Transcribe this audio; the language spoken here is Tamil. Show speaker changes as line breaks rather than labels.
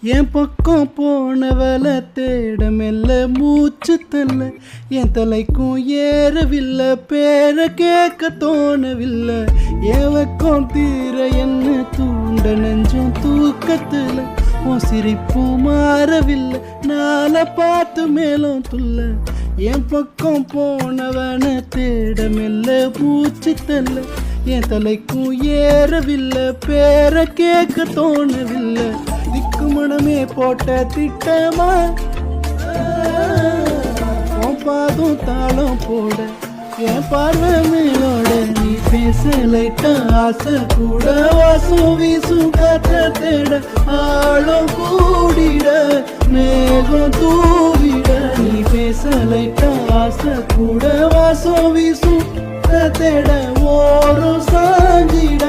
என் பக்கம் போனவளை தேட மெல்ல மூச்சு தள்ள என் தலைக்கும் ஏறவில்லை பேர கேட்க தோணவில்லை என் வக்கம் தீர என்ன தூண்ட நெஞ்சும் தூக்கத்தில் உன் சிரிப்பும் மாறவில்லை நாளை பார்த்து மேலும் துள்ள என் பக்கம் போனவனை தேட மெல்ல மூச்சு தள்ள என் தலைக்கும் ஏறவில்லை பேர கேட்க தோணவில்லை திக்கு மனமே போட்ட திட்டமா பாதும் தாளம் போட என் பார்வை மேலோட நீ பேச லைட்டா ஆசை கூட வாசம் வீசும் காற்ற தேட ஆழம் கூடிட மேகம் தூவிட நீ பேச லைட்டா ஆசை கூட வாசம் வீசும் தேட ஓரம் சாஞ்சிட